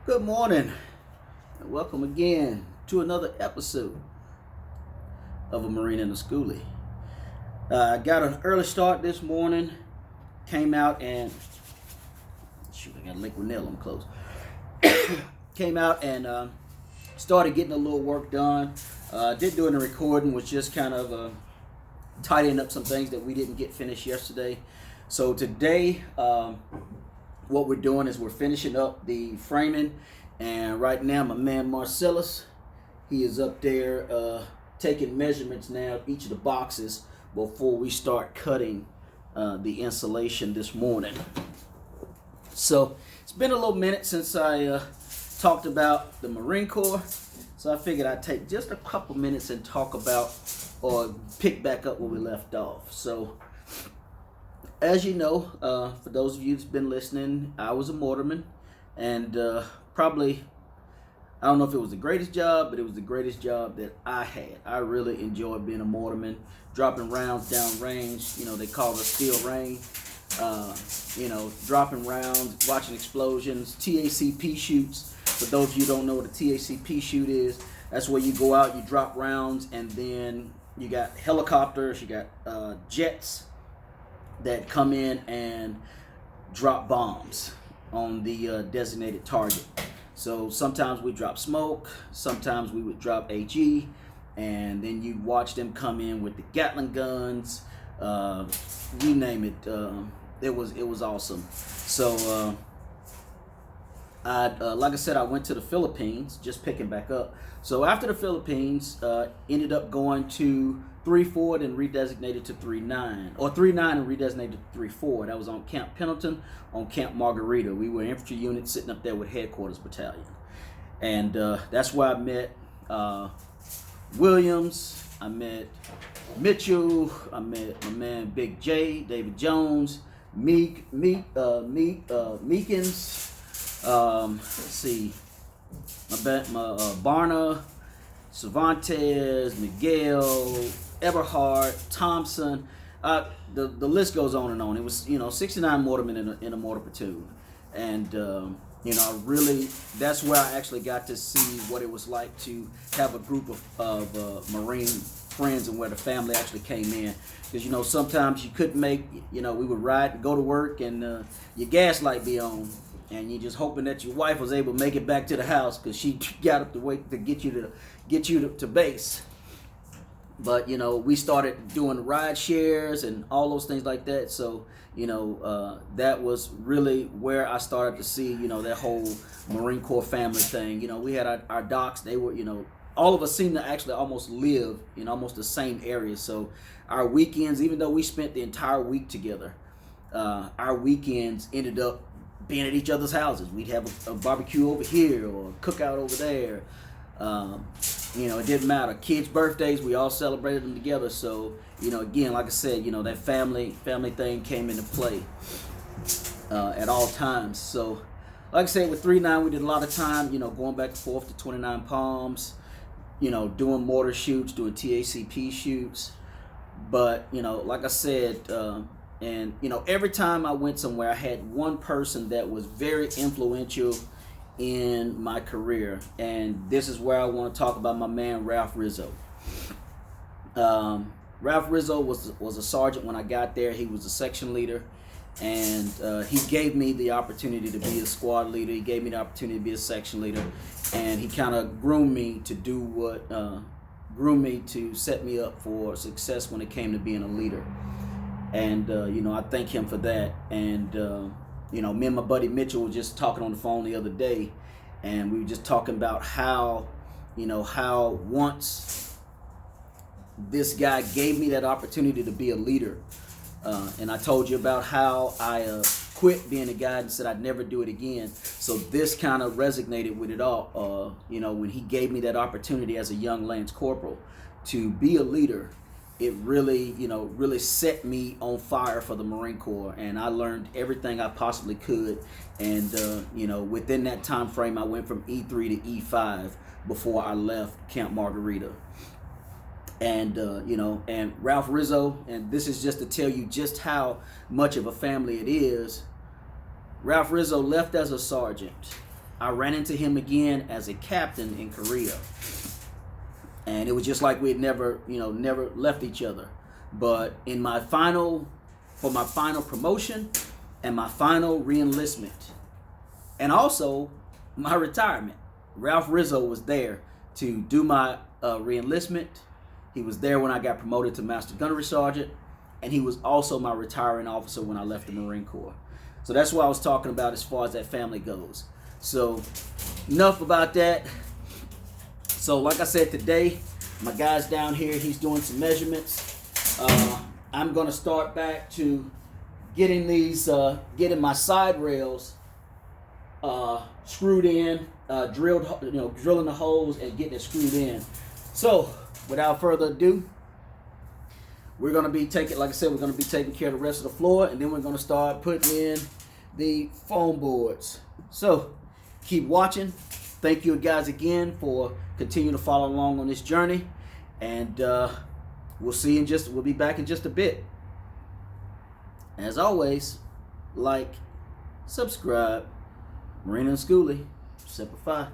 Good morning, and welcome again to another episode of A Marine and a Schoolie. I got an early start this morning, came out and, I got a link with nail, I'm close. Came out and started getting a little work done. Did do any recording, was just kind of tidying up some things that we didn't get finished yesterday. So today, what we're doing is we're finishing up the framing, and right now my man Marcellus, he is up there taking measurements now of each of the boxes before we start cutting the insulation this morning. So it's been a little minute since I talked about the Marine Corps, so I figured I'd take just a couple minutes and talk about or pick back up where we left off. So as you know, for those of you that's been listening, I was a mortarman, and probably, I don't know if it was the greatest job, but it was the greatest job that I had. I really enjoyed being a mortarman, dropping rounds down range. You know, they call it steel rain. Dropping rounds, watching explosions, TACP shoots. For those of you who don't know what a TACP shoot is, that's where you go out, you drop rounds, and then you got helicopters, you got jets that come in and drop bombs on the designated target. So sometimes we drop smoke, sometimes we would drop HE, and then you'd watch them come in with the Gatling guns, you name it. It was awesome. So like I said, I went to the Philippines, just picking back up. So after the Philippines, ended up going to 3-4 and redesignated to 3-9, or 3-9 and redesignated to 3-4. That was on Camp Pendleton, on Camp Margarita. We were an infantry unit sitting up there with Headquarters Battalion. And that's where I met Williams, I met Mitchell, I met my man Big J, David Jones, Meekins, let's see, my Barna, Cervantes, Miguel, Eberhard, Thompson, the list goes on and on. It was 69 mortarmen in a mortar platoon, and I really, that's where I actually got to see what it was like to have a group of Marine friends, and where the family actually came in. Because sometimes you couldn't make, we would ride and go to work, and your gas light be on, and you're just hoping that your wife was able to make it back to the house because she got up to wait to get you to base. But we started doing ride shares and all those things like that. So that was really where I started to see that whole Marine Corps family thing. We had our docs. They were all of us seemed to actually almost live in almost the same area. So our weekends, even though we spent the entire week together, our weekends ended up being at each other's houses. We'd have a barbecue over here or a cookout over there. It didn't matter. Kids' birthdays, we all celebrated them together. So, again, like I said, that family thing came into play at all times. So, like I said, with 3-9, we did a lot of time, going back and forth to 29 Palms, doing mortar shoots, doing TACP shoots. But, like I said, and every time I went somewhere, I had one person that was very influential in my career, and this is where I want to talk about my man Ralph Rizzo. Ralph Rizzo was a sergeant when I got there. He was a section leader, and he gave me the opportunity to be a squad leader. He gave me the opportunity to be a section leader, and he kind of groomed me to set me up for success when it came to being a leader. And I thank him for that. And me and my buddy Mitchell were just talking on the phone the other day, and we were just talking about how once this guy gave me that opportunity to be a leader, and I told you about how I quit being a guy and said I'd never do it again. So this kind of resonated with it all. When he gave me that opportunity as a young Lance Corporal to be a leader, it really, really set me on fire for the Marine Corps, and I learned everything I possibly could. And within that time frame, I went from E3 to E5 before I left Camp Margarita. And and Ralph Rizzo, and this is just to tell you just how much of a family it is. Ralph Rizzo left as a sergeant, I ran into him again as a captain in Korea. And it was just like we had never left each other. But for my final promotion and my final reenlistment, and also my retirement, Ralph Rizzo was there to do my reenlistment. He was there when I got promoted to Master Gunnery Sergeant, and he was also my retiring officer when I left the Marine Corps. So that's what I was talking about as far as that family goes. So enough about that. So like I said, today, my guy's down here. He's doing some measurements. I'm going to start back to getting getting my side rails screwed in, drilling the holes and getting it screwed in. So without further ado, we're going to be taking, like I said, we're going to be taking care of the rest of the floor, and then we're going to start putting in the foam boards. So keep watching. Thank you guys again for continuing to follow along on this journey, and we'll be back in just a bit. As always, like, subscribe. Marina and Schoolie, Semper Fi.